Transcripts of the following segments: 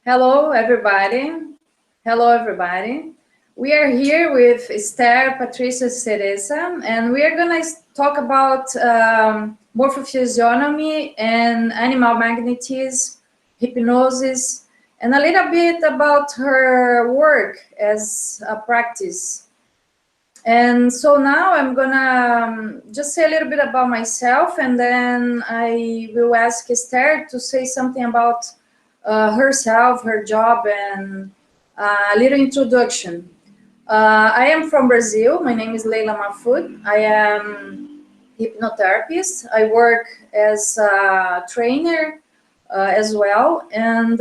Hello, everybody. Hello, everybody. We are here with Ester Patricia Ceresa, and we are going to talk about morphophysiognomy and animal magnetism, hypnosis, and a little bit about her work as a practice. And so now I'm gonna just say a little bit about myself, and then I will ask Esther to say something about herself, her job, and a little introduction. I am from Brazil. My name is Leila Mahfoud. I am hypnotherapist. I work as a trainer as well, and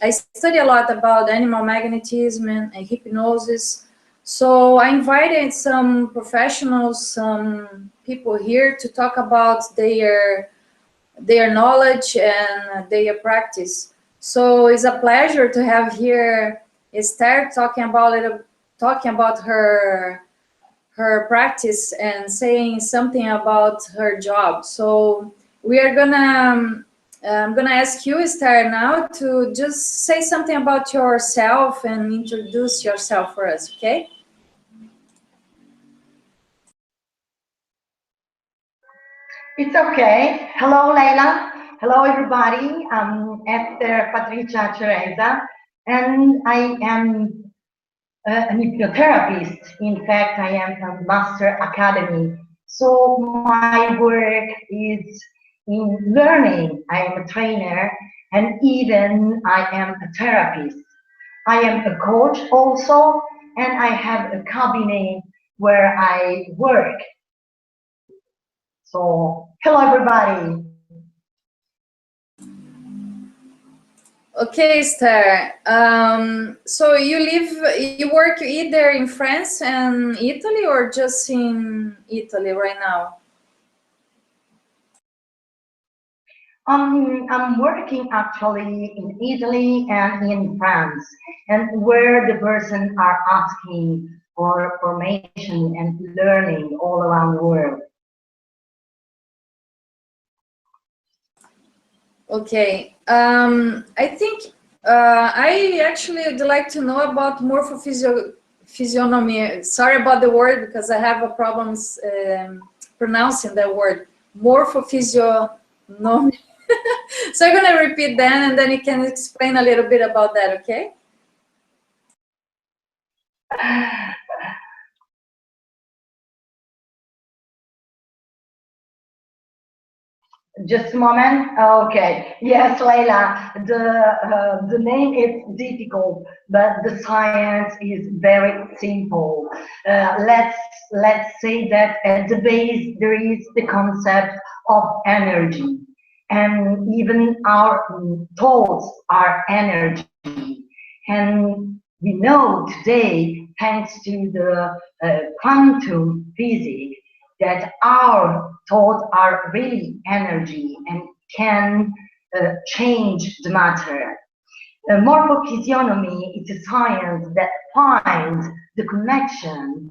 I study a lot about animal magnetism and hypnosis. So I invited some professionals, some people here to talk about their knowledge and their practice. So it's a pleasure to have here Esther talking about her practice and saying something about her job. So we are gonna I'm gonna ask you, Esther, now to just say something about yourself and introduce yourself for us, okay? It's okay. Hello, Leila. Hello, everybody. I'm Ester Patricia Ceresa, and I am an hypnotherapist. In fact, I am a Master Academy. So my work is in learning. I am a trainer, and even I am a therapist. I am a coach also, and I have a cabinet where I work. So, hello, everybody. Okay, Esther. So you work either in France and Italy or just in Italy right now? I'm working actually in Italy and in France, and where the person are asking for formation and learning all around the world. Okay. I think I actually would like to know about morphophysiognomy. Sorry about the word because I have a problems pronouncing that word. Morphophysiognomy. So I'm gonna repeat that, and then you can explain a little bit about that, okay? Just a moment. Okay. Yes, Leila. The name is difficult, but the science is very simple. Let's say that at the base there is the concept of energy, and even our thoughts are energy. And we know today, thanks to the quantum physics, that our thoughts are really energy and can change the matter. Morphophysiognomy is a science that finds the connection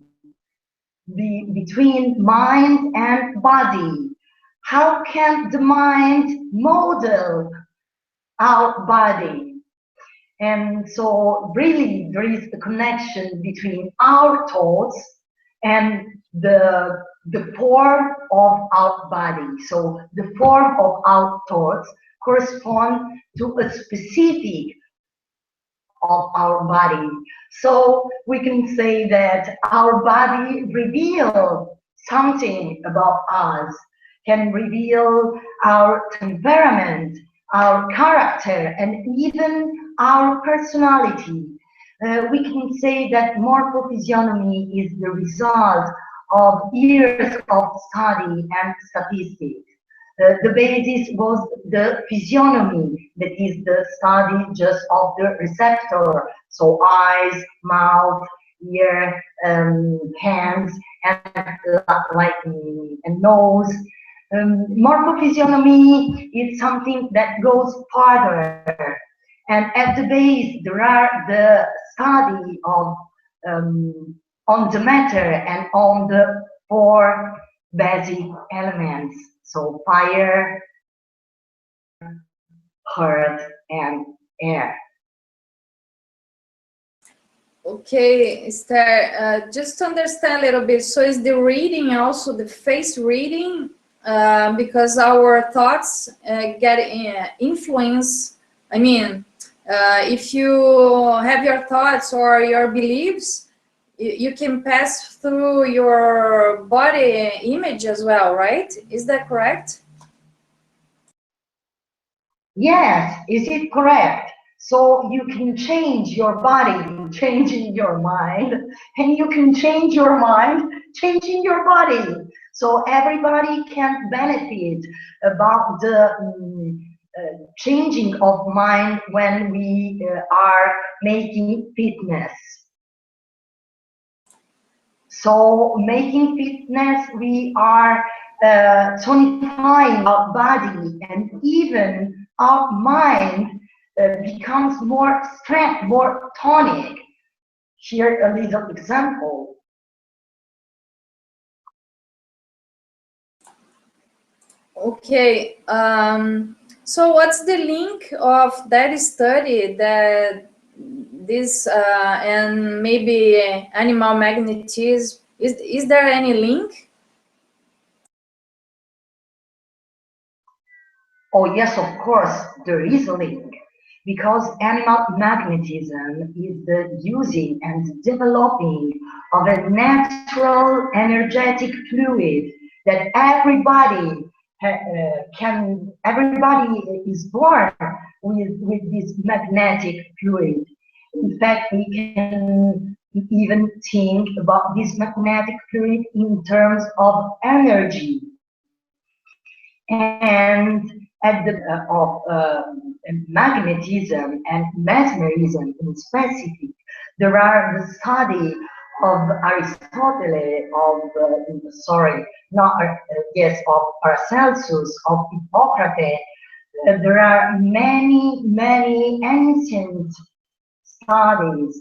between mind and body. How can the mind model our body? And so really there is a connection between our thoughts and the form of our body. So the form of our thoughts correspond to a specific of our body. So we can say that our body reveals something about us, can reveal our temperament, our character, and even our personality. We can say that morphophysiognomy is the result of years of study and statistics. The basis was the physiognomy, that is the study just of the receptor, so eyes, mouth, ear, hands, and like and nose. Morphophysiognomy is something that goes farther, and at the base there are the study of on the matter and on the four basic elements. So fire, earth, and air. Okay, Esther, just to understand a little bit, so is the reading also the face reading? Because our thoughts get influence. I mean, if you have your thoughts or your beliefs, you can pass through your body image as well, right? Is that correct? Yes, is it correct? So you can change your body, changing your mind, and you can change your mind, changing your body. So everybody can benefit about the changing of mind when we are making fitness. So making fitness, we are tonifying our body, and even our mind becomes more strength, more tonic. Here a little example. Okay. So what's the link of that study that this and maybe animal magnetism? Is there any link? Oh yes, of course, there is a link. Because animal magnetism is the using and developing of a natural energetic fluid that everybody is born with this magnetic fluid. In fact, we can even think about this magnetic fluid in terms of energy. And at the magnetism and mesmerism in specific, there are the study of Aristotle, of Paracelsus, of Hippocrates. There are many ancient studies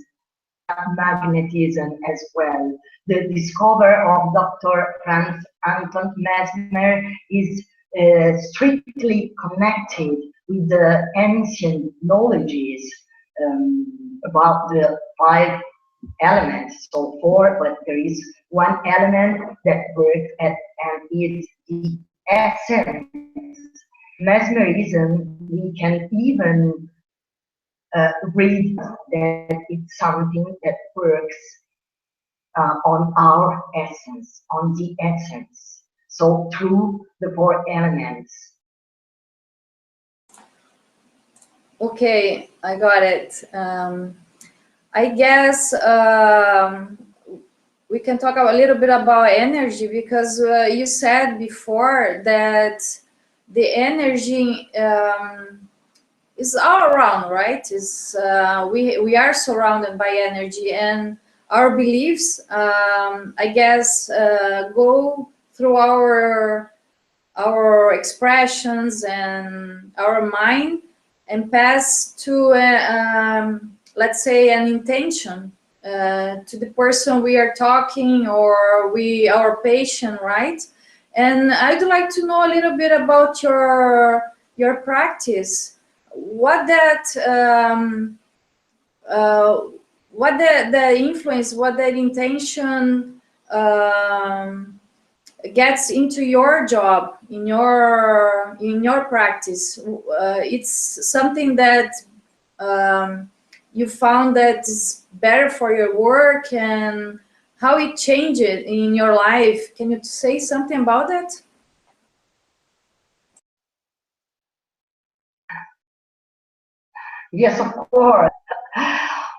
magnetism as well. The discovery of Dr. Franz Anton Mesmer is strictly connected with the ancient knowledges about the five elements. So four, but there is one element that works and is the essence. Mesmerism, we can even read that it's something that works on our essence, on the essence. So through the four elements. Okay, I got it. I guess we can talk a little bit about energy, because you said before that the energy is all around, right? We are surrounded by energy, and our beliefs, I guess, go through our expressions and our mind, and pass to let's say an intention to the person we are talking, or our patient, right? And I'd like to know a little bit about your practice. What that what the influence, what that intention gets into your job, in your practice. It's something that you found that is better for your work, and how it changed in your life. Can you say something about that? Yes, of course.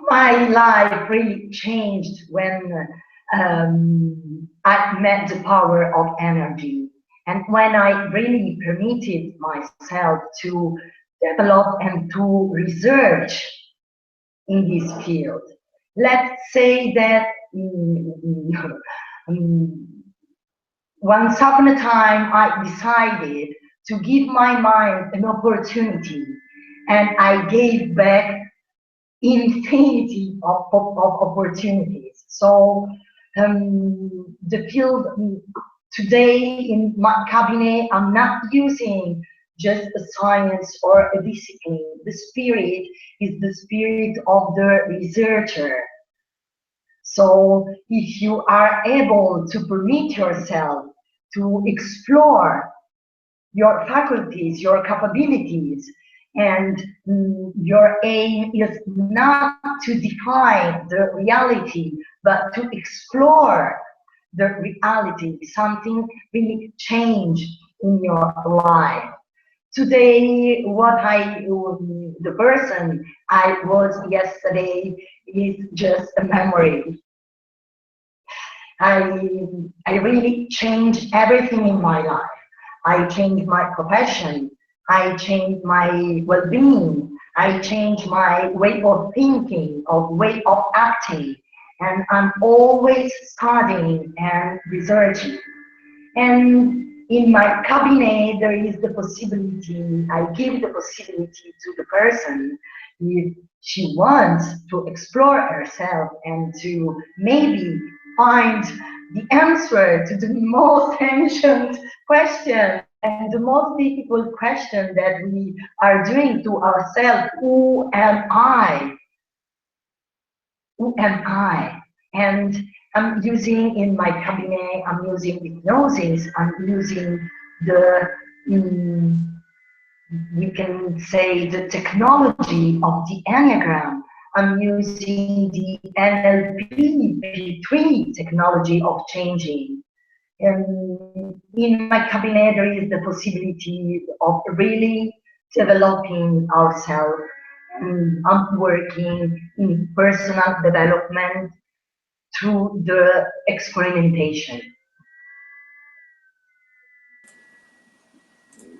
My life really changed when I met the power of energy. And when I really permitted myself to develop and to research in this field. Let's say that once upon a time I decided to give my mind an opportunity, and I gave back infinity of opportunities. So the field today in my cabinet, I'm not using just a science or a discipline. The spirit is the spirit of the researcher. So if you are able to permit yourself to explore your faculties, your capabilities, and your aim is not to define the reality, but to explore the reality, something really changed in your life. Today, the person I was yesterday is just a memory. I really changed everything in my life. I changed my profession. I changed my well-being. I changed my way of thinking, of way of acting. And I'm always studying and researching. And in my cabinet, there is the possibility, I give the possibility to the person, if she wants to explore herself and to maybe find the answer to the most ancient question and the most difficult question that we are doing to ourselves: who am I? Who am I? And I'm using in my cabinet, I'm using hypnosis, I'm using the, we can say, the technology of the Enneagram. I'm using the NLP P3 technology of changing. And in my cabinet, there is the possibility of really developing ourselves. I'm working in personal development through the experimentation.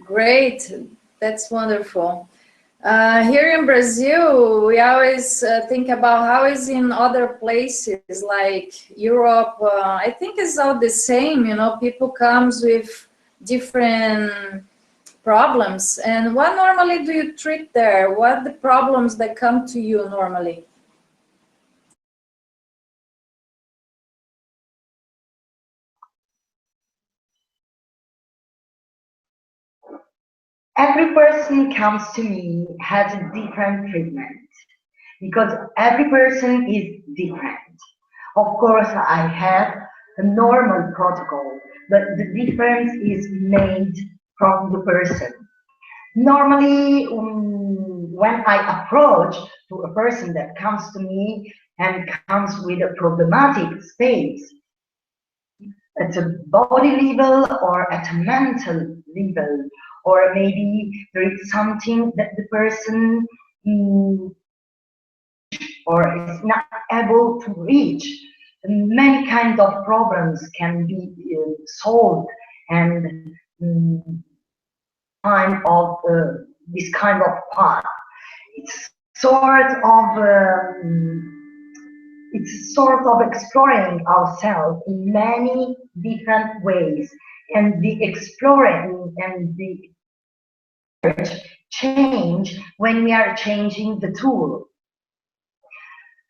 Great, that's wonderful. Here in Brazil, we always think about how is in other places like Europe. I think it's all the same, you know, people comes with different problems. And what normally do you treat there? What are the problems that come to you normally? Every person comes to me has a different treatment because every person is different. Of course, I have a normal protocol, but the difference is made from the person. Normally, when I approach to a person that comes to me and comes with a problematic state, at a body level or at a mental level, or maybe there is something that the person or is not able to reach. Many kinds of problems can be solved, and kind of this kind of path. It's sort of exploring ourselves in many different ways, and the exploring and the change when we are changing the tool.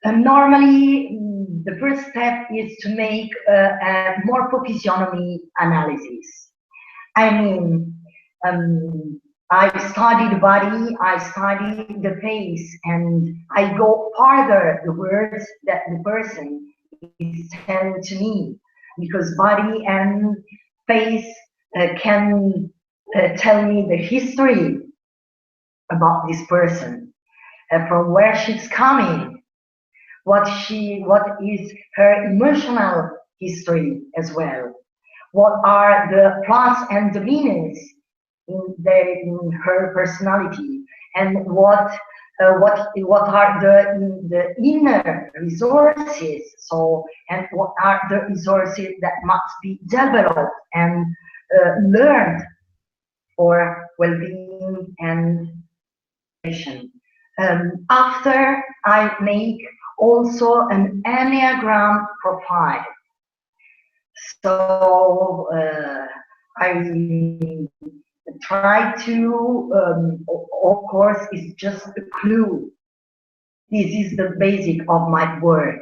And normally, the first step is to make a morphophysiognomy analysis. I mean, I study the body, I study the face, and I go farther the words that the person is telling to me, because body and face can tell me the history about this person, from where she's coming, what is her emotional history as well. What are the plus and the minus in her personality, and what are the inner resources? So, and what are the resources that must be developed and learned for well-being and education. After, I make also an Enneagram profile. So I try to, of course, it's just a clue. This is the basic of my work.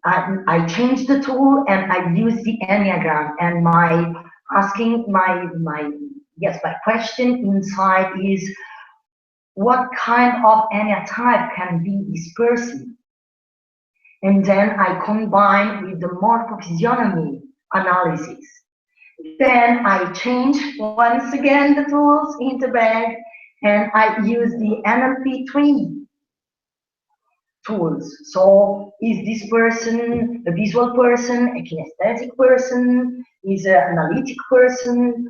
I change the tool and I use the Enneagram, and my question inside is, what kind of Enneatype can be this person? And then I combine with the morphophysiognomy analysis. Then I change once again the tools in the bag, and I use the NLP3 tools. So is this person a visual person, a kinesthetic person, is an analytic person?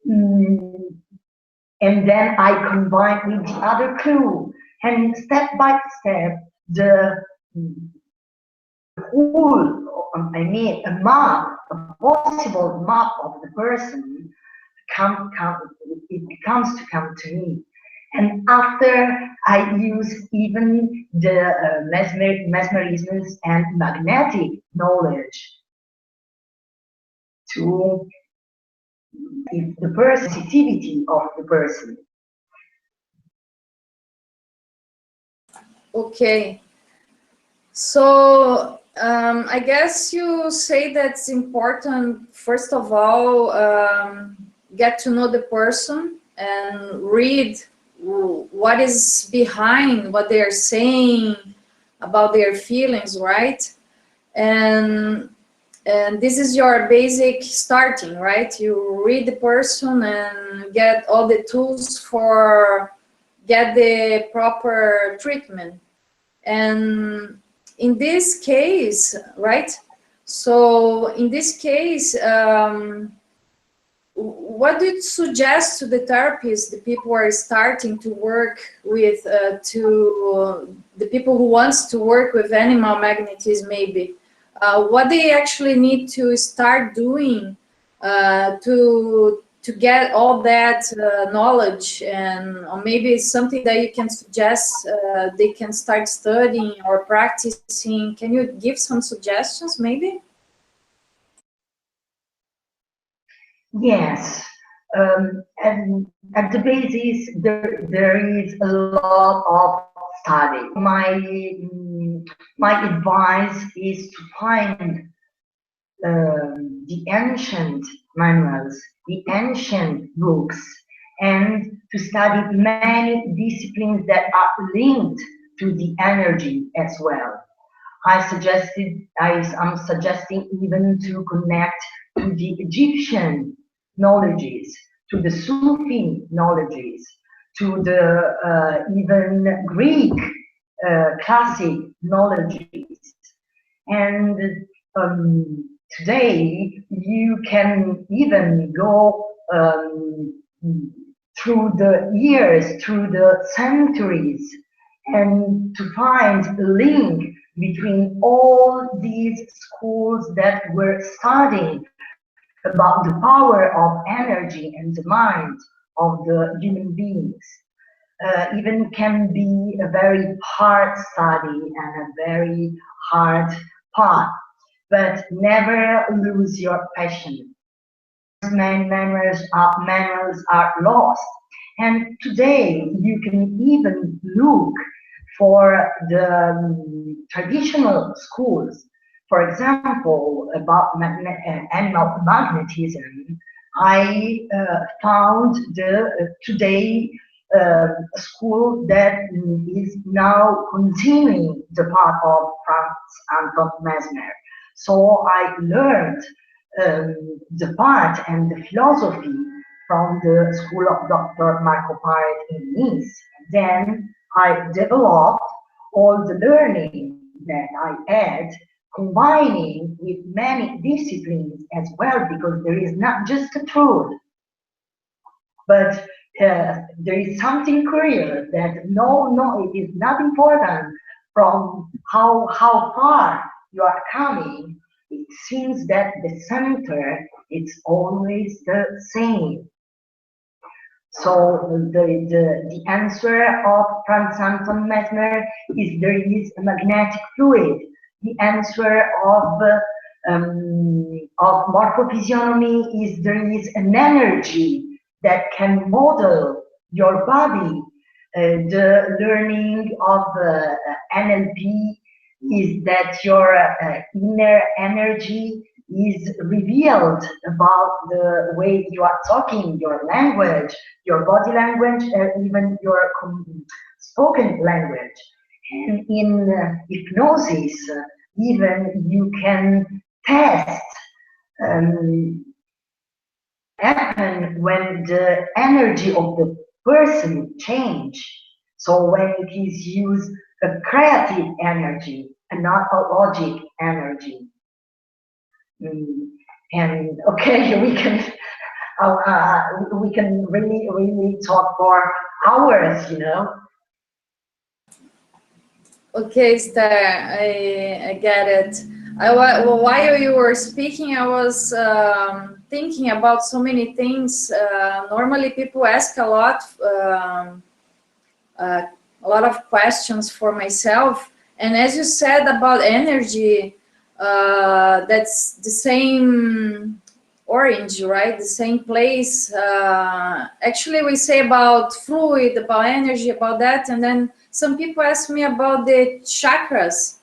And then I combine with the other clue, and step by step, the whole, I mean, a map, a possible map of the person, it comes to come to me. And after I use even the mesmerisms and magnetic knowledge to the person, sensitivity of the person. Okay. So I guess you say that's important, first of all, get to know the person and read what is behind what they're saying about their feelings, right? And this is your basic starting, right? You read the person and get all the tools for get the proper treatment. And in this case, right? So in this case, what do you suggest to the therapists, the people who are starting to work with, to the people who wants to work with animal magnetism, maybe? What they actually need to start doing to get all that knowledge, and or maybe something that you can suggest they can start studying or practicing. Can you give some suggestions, maybe? Yes, and at the basis there is a lot of study. My advice is to find the ancient manuals, the ancient books, and to study many disciplines that are linked to the energy as well. I'm suggesting even to connect to the Egyptian knowledges, to the Sufi knowledges, to the even Greek classic knowledges. And today you can even go through the years, through the centuries, and to find a link between all these schools that were studying about the power of energy and the mind of the human beings. Even can be a very hard study and a very hard path, but never lose your passion. Many manuals are lost, and today you can even look for the traditional schools. For example, about animal magnetism, I found the today school that is now continuing the path of Franz Anton Mesmer. So I learned the part and the philosophy from the school of Dr. Marco Paret in Nice. Then I developed all the learning that I had, combining with many disciplines as well, because there is not just the truth, but there is something clear that no, it is not important from how far you are coming. It seems that the center is always the same. So the answer of Franz Anton Mesmer is there is a magnetic fluid. The answer of morphophysiognomy is there is an energy that can model your body. The learning of NLP is that your inner energy is revealed about the way you are talking, your language, your body language, even your spoken language. And in hypnosis, even you can test happen when the energy of the person change. So when it is used a creative energy and not a logic energy. And okay, we can really talk for hours, you know. Okay, Esther, I get it. Well, while you were speaking, I was thinking about so many things. Normally, people ask a lot of questions for myself. And as you said about energy, that's the same orange, right? The same place. Actually, we say about fluid, about energy, about that, and then some people ask me about the chakras.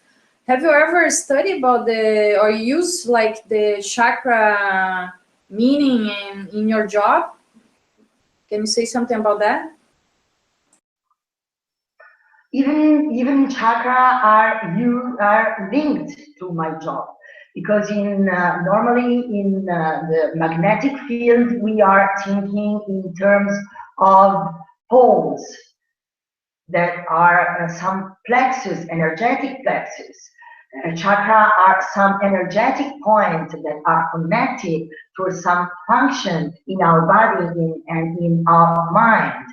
Have you ever studied about or use like the chakra meaning in your job? Can you say something about that? Even chakra are linked to my job, because normally in the magnetic field we are thinking in terms of poles that are some plexus, energetic plexus. Chakra are some energetic points that are connected to some function in our body and in our mind.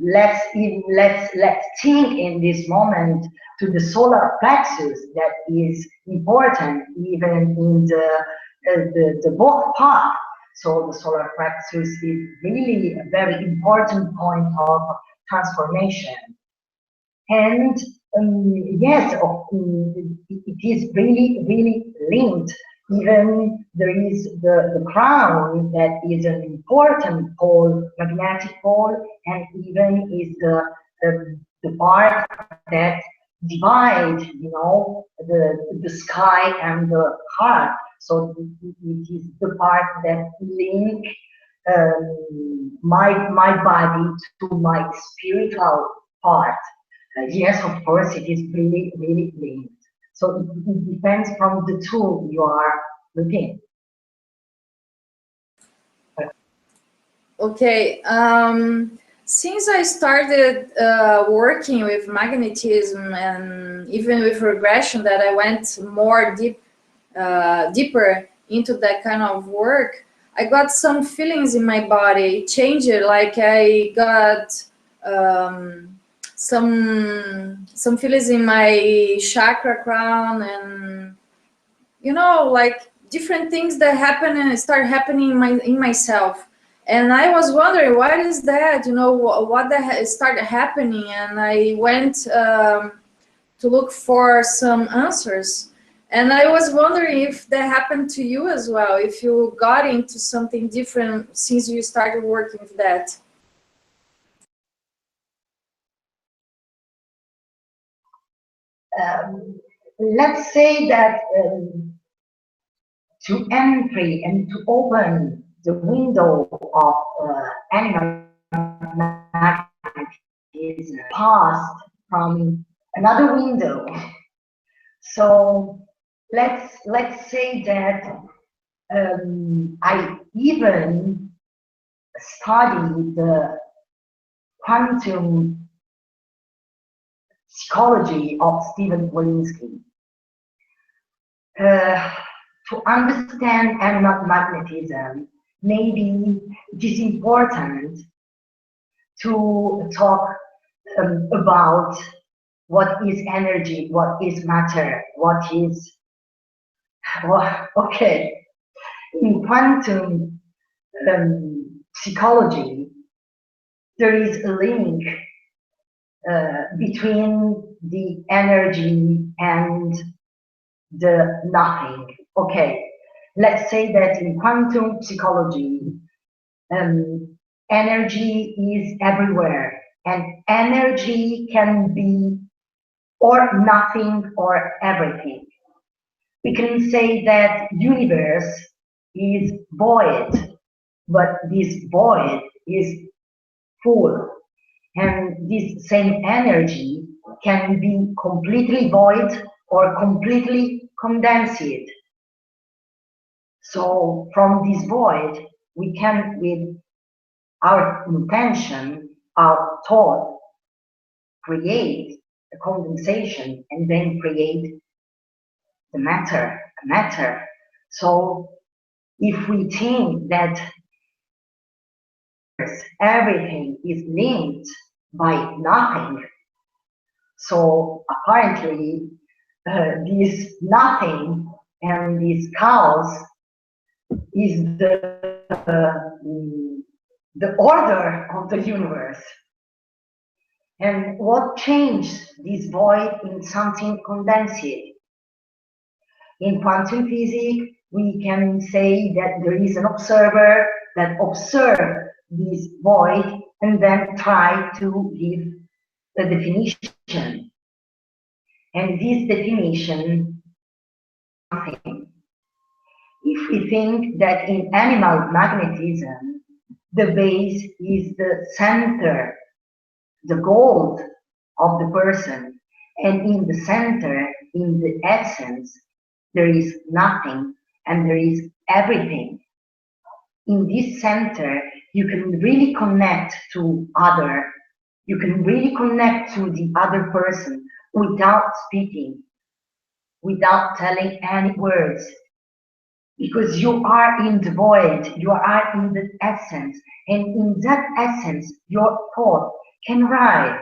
Let's think in this moment to the solar plexus that is important even in the both path. So the solar plexus is really a very important point of transformation. And yes, it is really linked. Even there is the crown that is an important pole, magnetic pole, and even is the part that divide, you know, the sky and the heart. So it is the part that link my body to my spiritual part. Yes, of course, it is really linked. So it depends from the tool you are looking. Okay. Since I started working with magnetism and even with regression, that I went more deeper into that kind of work, I got some feelings in my body. It changed, like I got some feelings in my chakra crown, and you know, like different things that happen and start happening in myself. And I was wondering, what is that? You know, what that started happening, and I went to look for some answers. And I was wondering if that happened to you as well, if you got into something different since you started working with that. Let's say that to entry and to open the window of animal is passed from another window. So let's say that I even studied the quantum psychology of Stephen Walensky. To understand animal magnetism, maybe it is important to talk about what is energy, what is matter, what is, well, okay. In quantum psychology, there is a link between the energy and the nothing. Okay, let's say that in quantum psychology, energy is everywhere, and energy can be or nothing or everything. We can say that universe is void, but this void is full, and this same energy can be completely void or completely condensed. So from this void, we can, with our intention, our thought, create a condensation and then create the matter. So if we think that everything is linked by nothing, so apparently this nothing and this chaos is the order of the universe. And what changed this void in something condensed? In quantum physics, we can say that there is an observer that observes this void and then try to give the definition. And this definition, nothing. If we think that in animal magnetism, the base is the center, the gold of the person, and in the center, in the essence, there is nothing and there is everything. In this center, you can really connect to other. You can really connect to the other person without speaking, without telling any words, because you are in the void, you are in the essence, and in that essence, your thought can rise.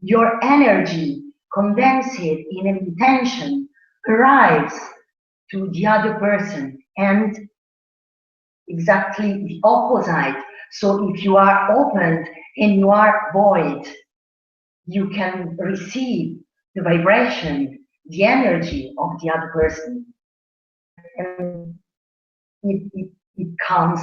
Your energy, condensed in an intention, arrives to the other person, and exactly the opposite. So if you are open and you are void, you can receive the vibration, the energy of the other person. And it becomes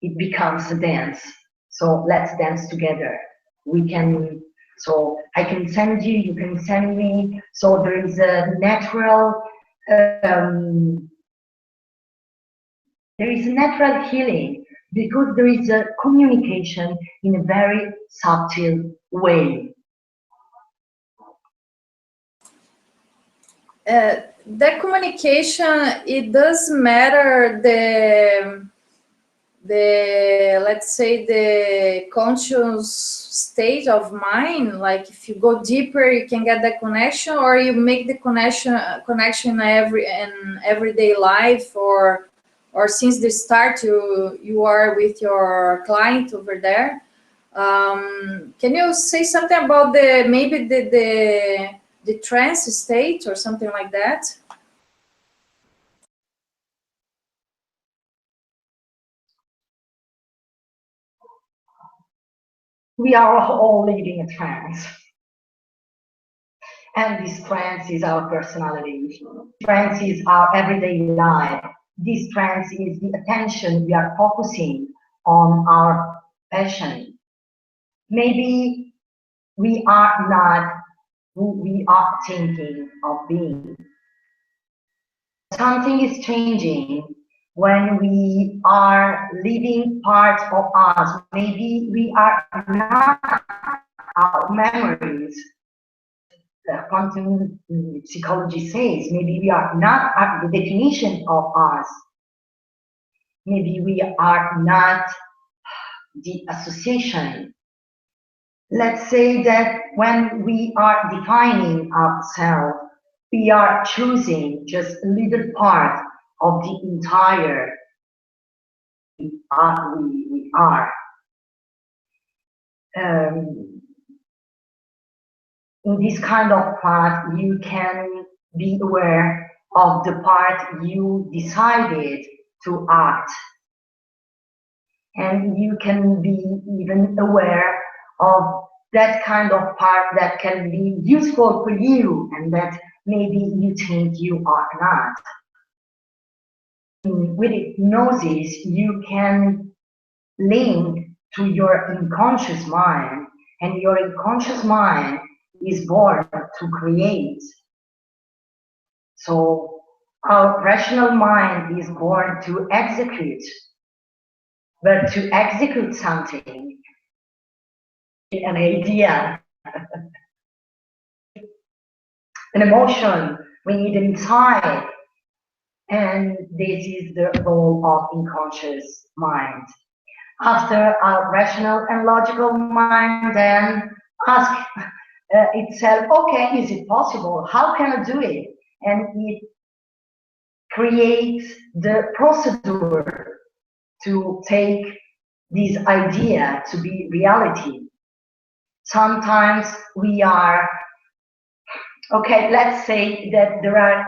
a dance. So let's dance together. We can, so I can send you, you can send me. So there is a natural, healing because there is a communication in a very subtle way. That communication, it does matter the let's say the conscious state of mind. Like if you go deeper, you can get that connection, or you make the connection in everyday life, or since the start you are with your client over there. Can you say something about maybe the trance state or something like that? We are all living a trance. And this trance is our personality. Trance is our everyday life. This trance is the attention we are focusing on our passion. Maybe we are not who we are thinking of being. Something is changing when we are living part of us. Maybe we are not our memories. Quantum psychology says maybe we are not at the definition of us. Maybe we are not the association. Let's say that when we are defining ourselves, we are choosing just a little part of the entire we are. In this kind of part, you can be aware of the part you decided to act. And you can be even aware of that kind of part that can be useful for you and that maybe you think you are not. With hypnosis, you can link to your unconscious mind, and your unconscious mind is born to create. So our rational mind is born to execute, but to execute something, an idea, an emotion, we need an insight. And this is the role of unconscious mind. After our rational and logical mind then ask itself, okay, is it possible? How can I do it? And it creates the procedure to take this idea to be reality. Sometimes we are, okay, let's say that there are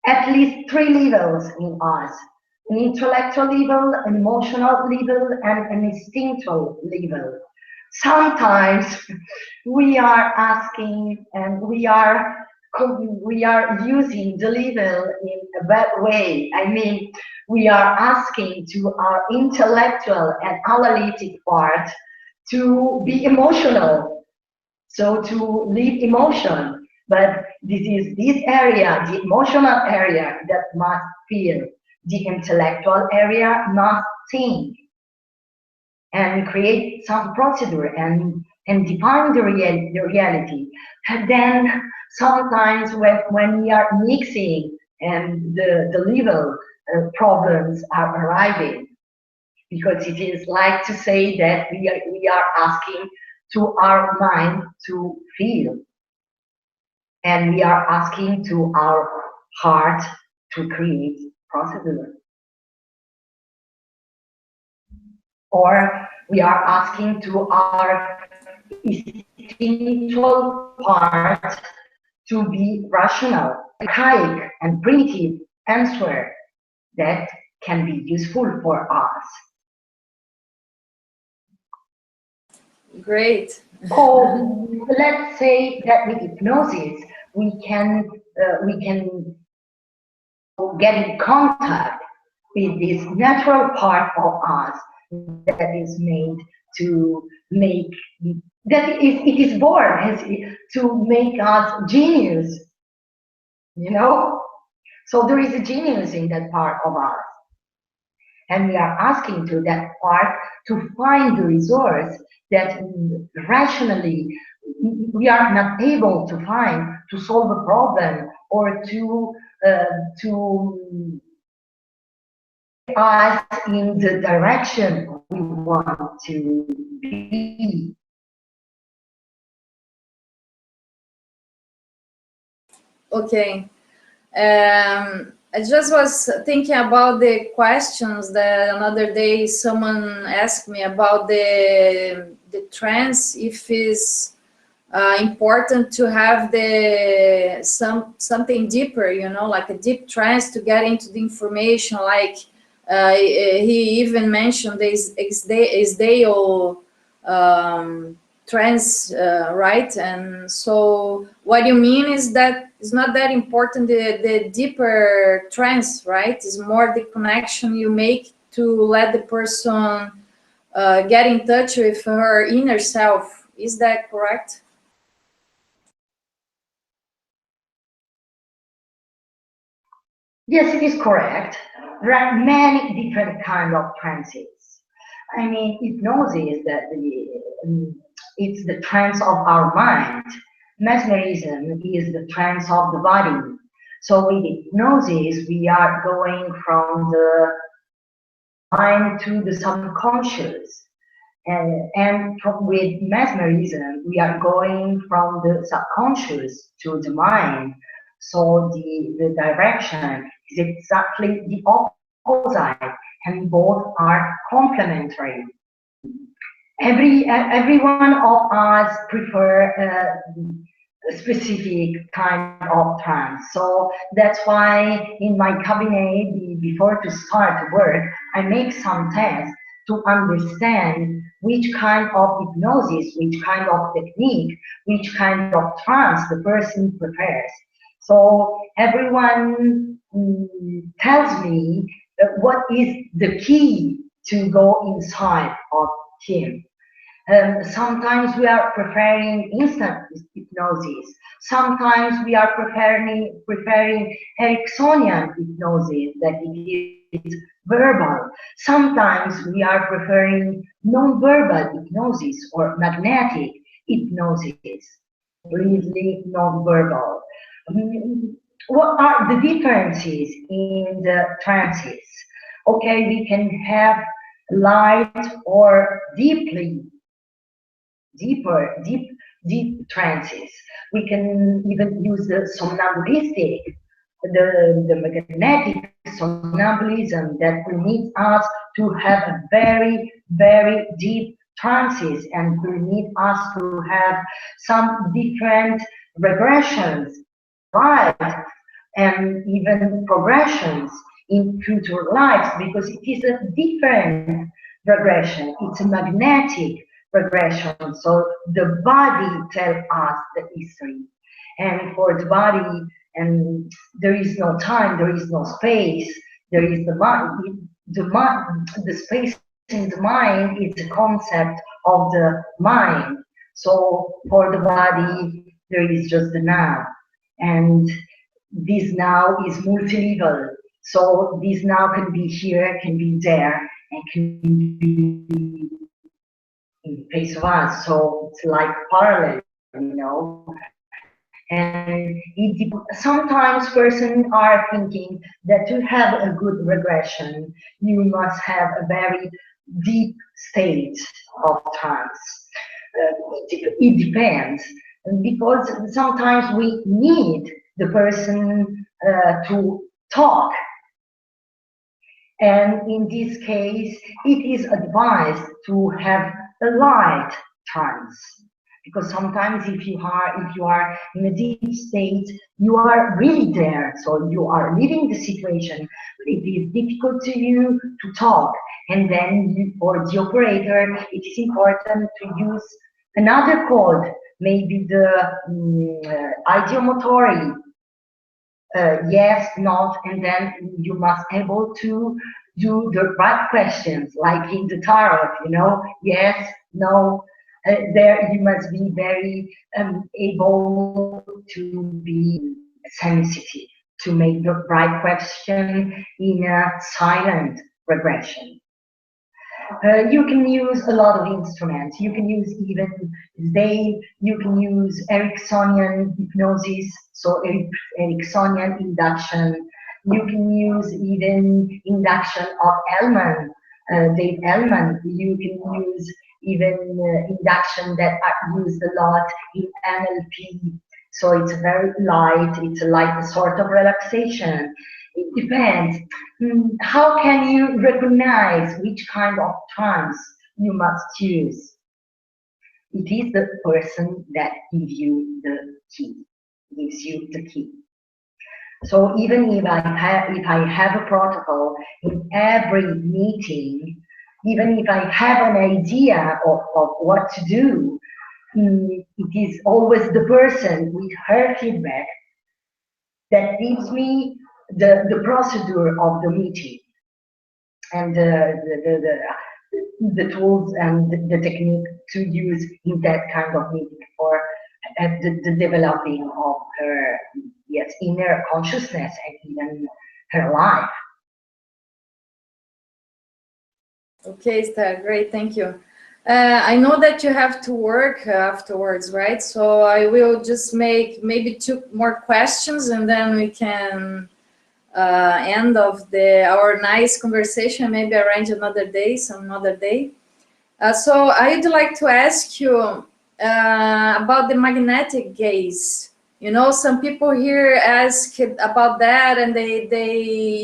at least 3 levels in us: an intellectual level, an emotional level, and an instinctual level. Sometimes we are asking and we are using the level in a bad way. I mean, we are asking to our intellectual and analytic part to be emotional, so to live emotion. But this is this area, the emotional area, that must feel. The intellectual area must think and create some procedure and define the reality. And then sometimes when we are mixing and the level problems are arriving, because it is like to say that we are asking to our mind to feel, and we are asking to our heart to create procedure. Or we are asking to our instinctual part to be rational, archaic and primitive answer that can be useful for us. Great. So let's say that with hypnosis we can get in contact with this natural part of us that is made to make, that it is born as to make us genius, you know. So there is a genius in that part of us, and we are asking to that part to find the resource that rationally we are not able to find to solve a problem, or to us in the direction we want to be. Okay. I just was thinking about the questions that another day someone asked me about the trance, if it's important to have something deeper, you know, like a deep trance to get into the information. Like he even mentioned this Isdale trance, right? And so what you mean is that it's not that important the deeper trance, right? It's more the connection you make to let the person get in touch with her inner self. Is that correct? Yes, it is correct. There are many different kinds of trances. I mean, hypnosis, it's the trance of our mind. Mesmerism is the trance of the body. So with hypnosis, we are going from the mind to the subconscious. And with mesmerism, we are going from the subconscious to the mind. So the direction is exactly the opposite, and both are complementary. Every one of us prefer a specific kind of trance. So that's why in my cabinet, before to start work, I make some tests to understand which kind of hypnosis, which kind of technique, which kind of trance the person prefers. So everyone tells me what is the key to go inside of him. Sometimes we are preferring instant hypnosis. Sometimes we are preferring Ericksonian hypnosis, that it is verbal. Sometimes we are preferring non-verbal hypnosis or magnetic hypnosis. completely non-verbal. What are the differences in the trances? Okay, we can have light or deep trances. We can even use the somnambulistic, the magnetic somnambulism that permits us to have a very deep trances and permit us to have some different regressions, right, and even progressions in future lives, because it is a different regression. It's a magnetic regression. So the body tells us the history. And for the body, and there is no time, there is no space, there is the mind. The space in the mind is the concept of the mind. So for the body, there is just the now. And this now is multi-level. So this now can be here, can be there, and can be in face of us. So it's like parallel, you know. And sometimes persons are thinking that to have a good regression, you must have a very deep state of trance. It depends, because sometimes we need the person to talk, and in this case it is advised to have a light trance, because sometimes if you are in a deep state, you are really there, so you are living the situation, but it is difficult to you to talk, and then for the operator it is important to use another code, maybe the ideomotory, yes, not, and then you must able to do the right questions, like in the tarot, you know, yes, no. There you must be very able to be sensitive to make the right question in a silent regression. You can use a lot of instruments. You can use you can use Ericksonian hypnosis, so Ericksonian induction. You can use even induction of Dave Ellman. You can use even induction that are used a lot in NLP. So it's very light, it's like a sort of relaxation. It depends. How can you recognize which kind of trance you must use? It is the person that gives you the key. So even if I have a protocol in every meeting, even if I have an idea of what to do, it is always the person with her feedback that gives me the procedure of the meeting and the tools and the technique to use in that kind of meeting for the developing of her inner consciousness and even her life. Okay, Esther, great, thank you. I know that you have to work afterwards, right? So I will just make maybe 2 more questions, and then we can end of our nice conversation, maybe arrange another day, some other day. So I'd like to ask you about the magnetic gaze. You know, some people here ask about that, and they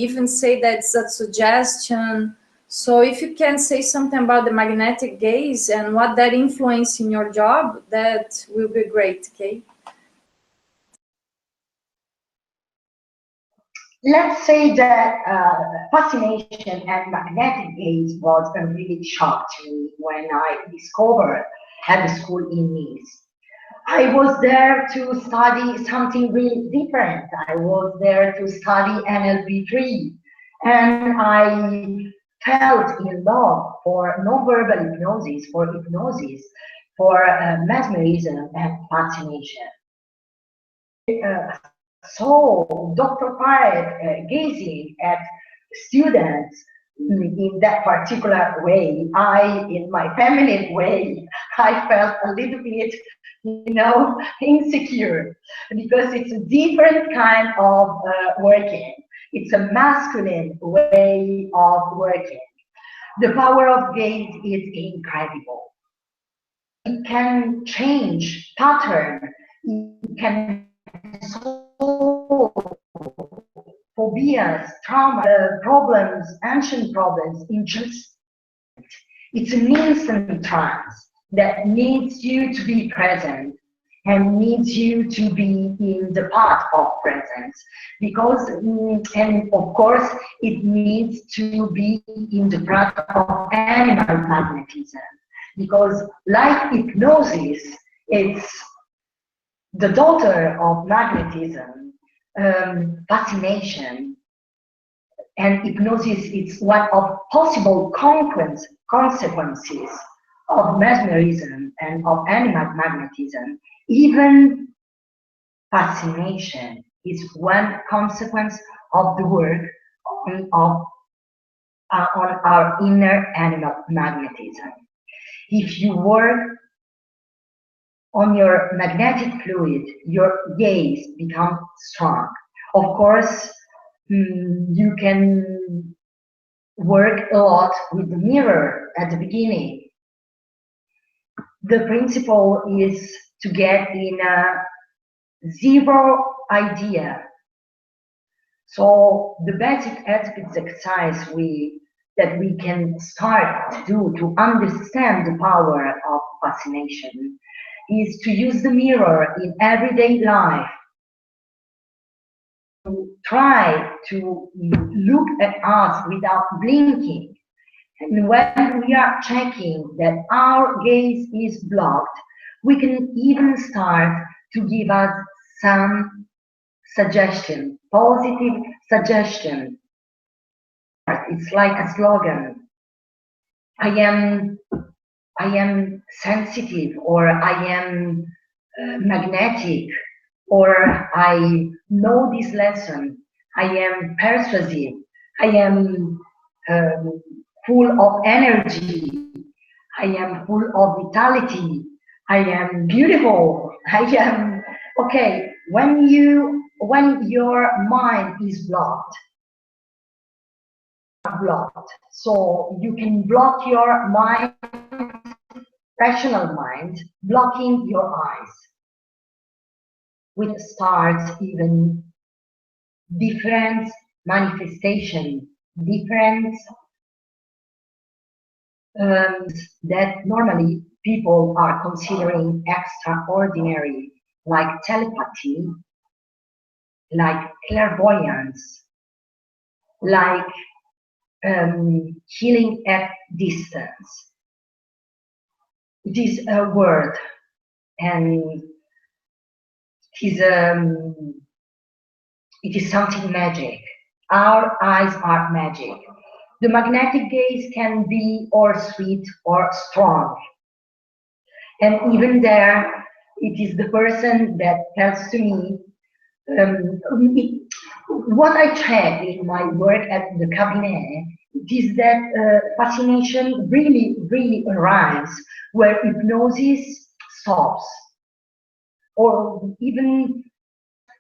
even say that it's a suggestion. So if you can say something about the magnetic gaze and what that influence in your job, that will be great, okay? Let's say that fascination and magnetic gaze was a really shock to me when I discovered at the school in Nice. I was there to study something really different. I was there to study NLP3, and I felt in love for nonverbal hypnosis, for mesmerism and fascination. So Dr. Parrott gazing at students in that particular way. In my feminine way, I felt a little bit, you know, insecure, because it's a different kind of working. It's a masculine way of working. The power of gaze is incredible. It can change pattern. It can solve phobias, trauma, problems, ancient problems in just. It's an instant trance that needs you to be present and needs you to be in the path of presence, because and of course it needs to be in the path of animal magnetism, because like hypnosis, it's the daughter of magnetism, fascination, and hypnosis is one of possible consequences of mesmerism and of animal magnetism. Even fascination is one consequence of the work on our inner animal magnetism. If you work on your magnetic fluid, your gaze becomes strong. Of course, you can work a lot with the mirror at the beginning. The principle is to get in a zero idea. So the basic exercise that we can start to do to understand the power of fascination is to use the mirror in everyday life. Try to look at us without blinking. And when we are checking that our gaze is blocked, we can even start to give us some suggestion, positive suggestion. It's like a slogan. I am sensitive, or I am magnetic, or I know this lesson. I am persuasive. I am full of energy. I am full of vitality. I am beautiful. I am okay. When your mind is blocked, so you can block your mind, rational mind, blocking your eyes, which starts even different manifestation, different that normally people are considering extraordinary, like telepathy, like clairvoyance, like healing at distance. It is a word, and it is something magic. Our eyes are magic. The magnetic gaze can be or sweet or strong. And even there, it is the person that tells to me, what I check in my work at the cabinet is that fascination really arrives where hypnosis stops. Or even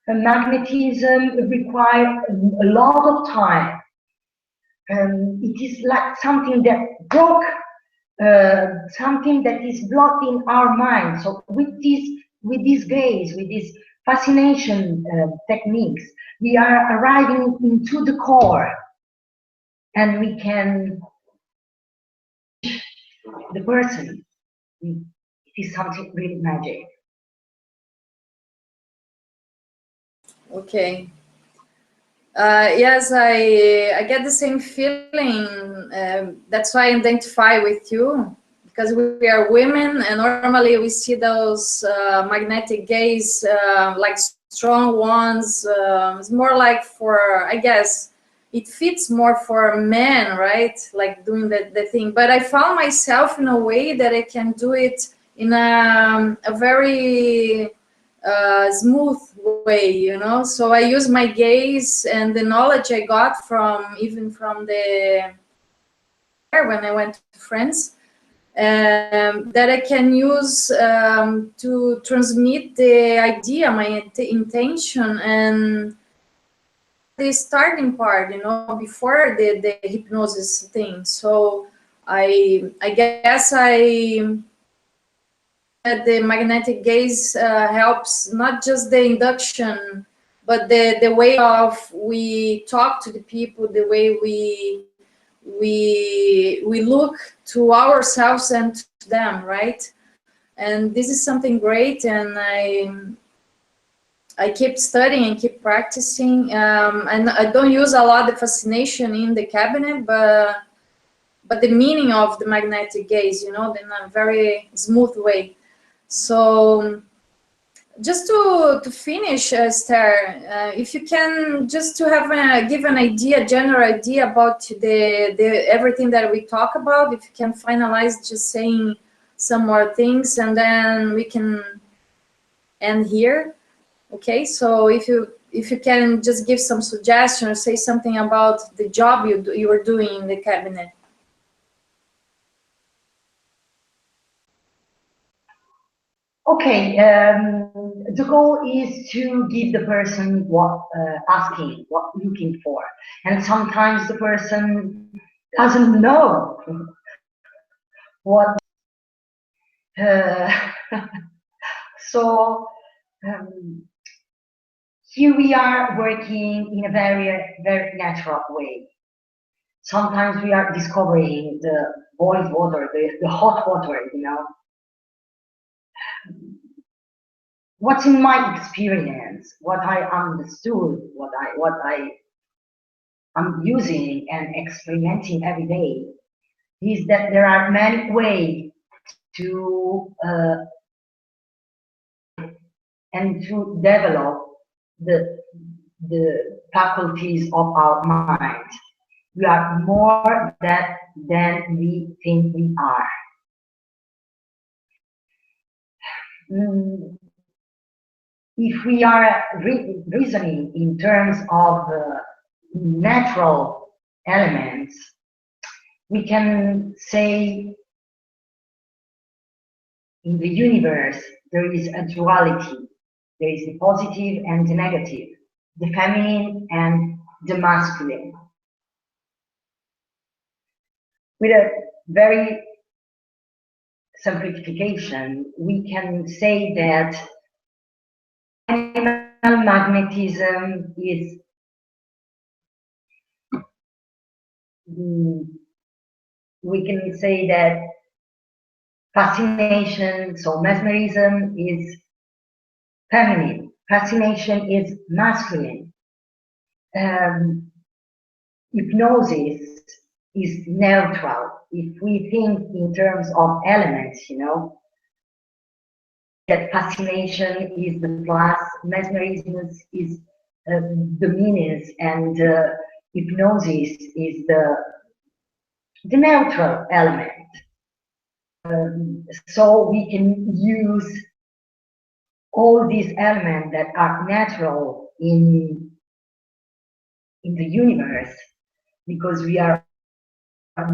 magnetism requires a lot of time. It is like something that broke, something that is blocked in our mind. So with this gaze, with this fascination techniques, we are arriving into the core, and we can the person. It is something really magic. Okay. Yes, I get the same feeling. That's why I identify with you, because we are women, and normally we see those magnetic gaze, like strong ones. It's more like for, I guess, it fits more for men, right? Like doing the thing. But I found myself in a way that I can do it in a very smooth way, you know. So I use my gaze and the knowledge I got from even from the when I went to France, that I can use to transmit the idea, my intention, and the starting part, you know, before the hypnosis thing. So I guess that the magnetic gaze helps not just the induction, but the way of we talk to the people, the way we look to ourselves and to them, right? And this is something great, and I keep studying and keep practicing. And I don't use a lot of fascination in the cabinet, but the meaning of the magnetic gaze, you know, in a very smooth way. So just to finish, Esther, if you can just to have give an idea, general idea about the everything that we talk about, if you can finalize just saying some more things, and then we can end here. Okay, so if you can just give some suggestions, say something about the job you were doing in the cabinet. Okay, the goal is to give the person what asking, what looking for, and sometimes the person doesn't know what. Uh, so here we are working in a very natural way. Sometimes we are discovering the boiled water, the hot water, you know. What's in my experience, what I understood, what I'm using and experimenting every day is that there are many ways to and to develop the faculties of our mind. We are more that than we think we are. If we are reasoning in terms of natural elements, we can say in the universe there is a duality. There is the positive and the negative, the feminine and the masculine. With a very simplification, we can say that animal magnetism is we can say that fascination, so mesmerism is feminine, fascination is masculine. Hypnosis is neutral. If we think in terms of elements, you know, that fascination is the plus, mesmerism is the meanings, and hypnosis is the neutral element. So we can use all these elements that are natural in the universe because we are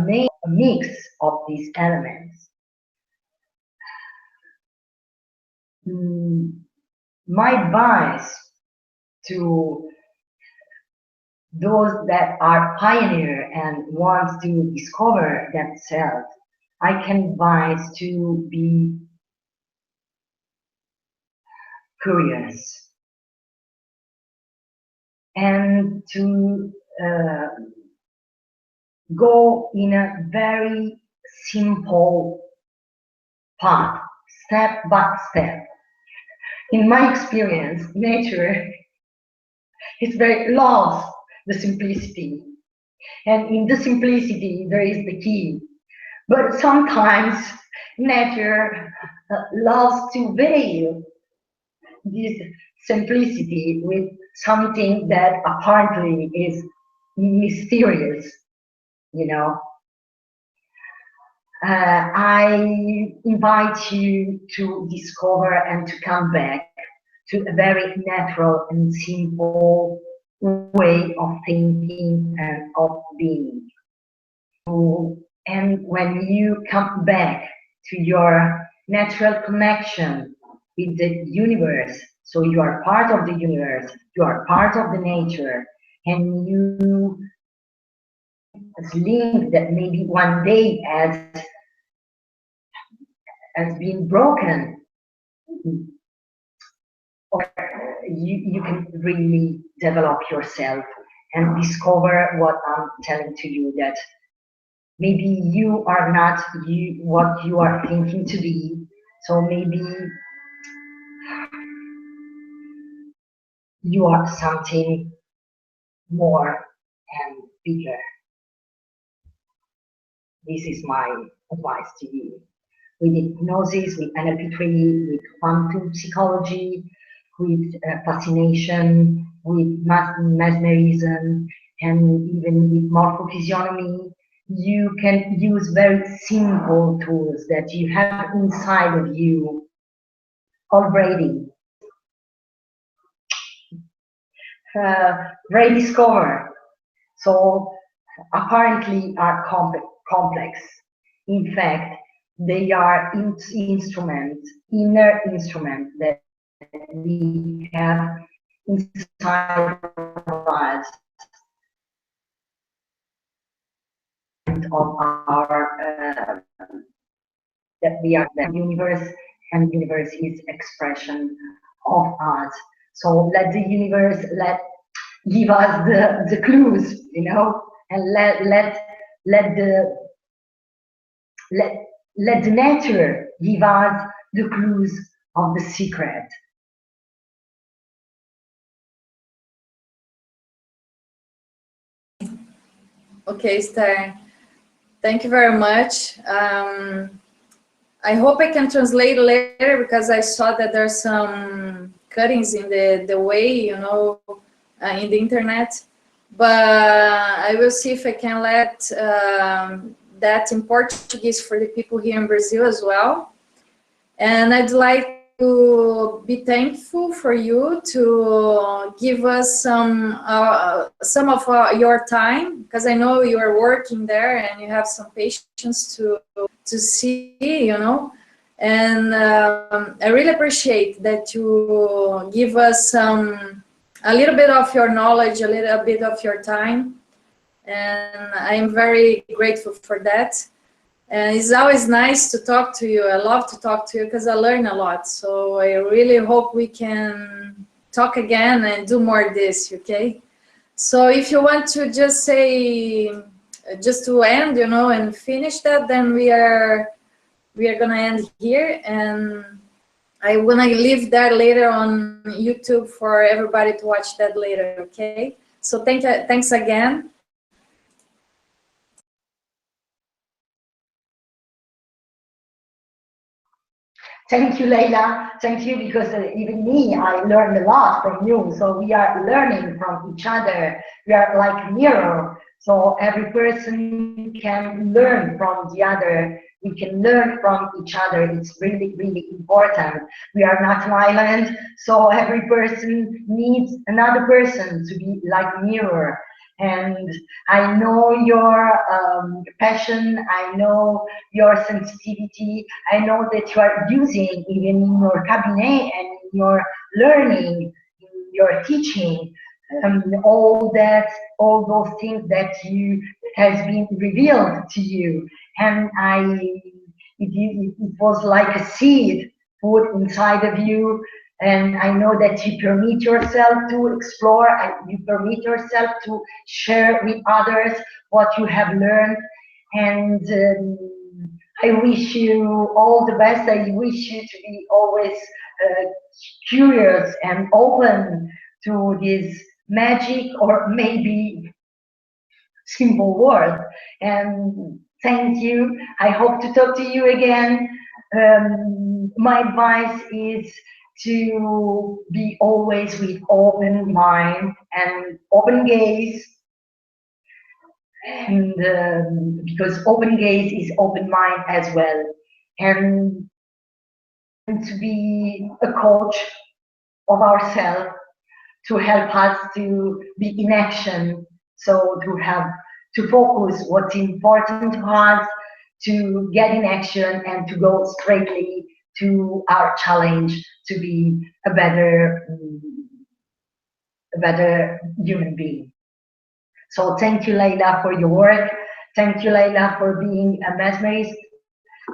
made a mix of these elements. My advice to those that are pioneer and want to discover themselves, I can advise to be curious and to go in a very simple path, step by step. In my experience, nature is very loves the simplicity, and in the simplicity there is the key. But sometimes nature loves to veil this simplicity with something that apparently is mysterious, you know. I invite you to discover and to come back to a very natural and simple way of thinking and of being. To And when you come back to your natural connection with the universe, so you are part of the universe, you are part of the nature, and you this link that maybe one day has been broken, or you can really develop yourself and discover what I'm telling to you, that maybe you are not what you are thinking to be. So maybe you are something more and bigger. This is my advice to you. With hypnosis, with NLP3, with quantum psychology, with fascination, with mesmerism, and even with morphophysiognomy, you can use very simple tools that you have inside of you already. Rediscover. So apparently are complex. In fact, they are instruments, inner instruments that we have inside of us and of our that we are the universe, and universe is expression of us. So let the universe give us the clues, you know, and let the let let the nature give us the clues of the secret. Okay, Esther, thank you very much. I hope I can translate later, because I saw that there's some cuttings in the way, you know, in the internet. But I will see if I can let that in Portuguese for the people here in Brazil as well. And I'd like to be thankful for you to give us some of your time, because I know you are working there and you have some patience to see, you know. And I really appreciate that you give us a little bit of your knowledge, a little bit of your time, and I am very grateful for that. And it's always nice to talk to you. I love to talk to you because I learn a lot. So I really hope we can talk again and do more of this, okay? So if you want to just say, just to end, you know, and finish that, then we are gonna end here. And I wanna leave that later on YouTube for everybody to watch that later, okay? So thanks again. Thank you, Leila. Thank you, because even me, I learned a lot from you. So we are learning from each other. We are like a mirror. So every person can learn from the other. We can learn from each other. It's really, really important. We are not an island, so every person needs another person to be like a mirror. And I know your passion, I know your sensitivity, I know that you are using even in your cabinet and in your learning, in your teaching, all those things that you has been revealed to you. And it was like a seed put inside of you, and I know that you permit yourself to explore, and you permit yourself to share with others what you have learned. And I wish you all the best. I wish you to be always curious and open to this magic, or maybe simple world. And thank you. I hope to talk to you again. My advice is to be always with open mind and open gaze, and because open gaze is open mind as well, and to be a coach of ourselves, to help us to be in action, so to have to focus what's important to us, to get in action, and to go straightly to our challenge to be a better human being. So thank you, Leila, for your work. Thank you, Leila, for being a mesmerist.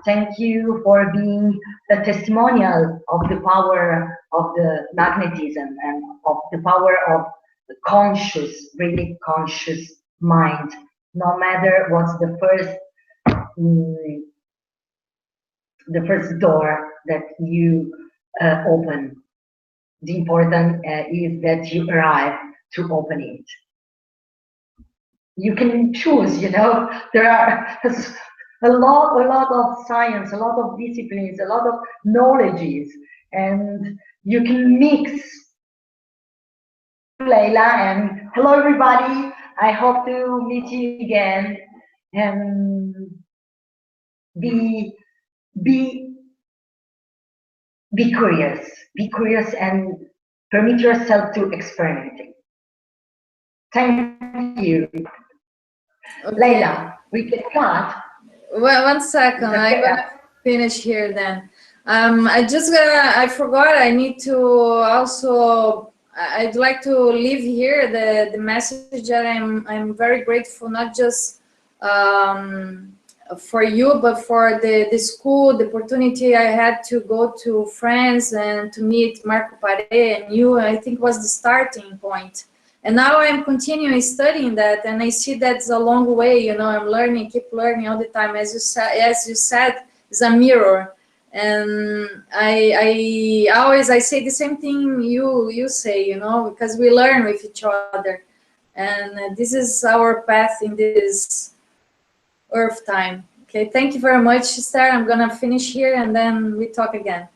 Thank you for being a testimonial of the power of the magnetism and of the power of the conscious, really conscious mind. No matter what's the first door that you open, the important is that you arrive to open it. You can choose, you know, there are a lot of science, a lot of disciplines, a lot of knowledges, and you can mix. Leila, and hello everybody. I hope to meet you again, and be curious and permit yourself to experiment. Thank you. Okay. Leila, we can cut. Well, 1 second, I'm gonna finish here then. I forgot, I need to also, I'd like to leave here the message that I'm very grateful, not just for you, but for the school, the opportunity I had to go to France and to meet Marco Pare and you. I think was the starting point. And now I'm continuing studying that, and I see that's a long way. You know, I'm learning, keep learning all the time. As you said, it's a mirror, and I say the same thing you say. You know, because we learn with each other, and this is our path in this Earth time. Okay, thank you very much, Esther. I'm gonna finish here, and then we talk again.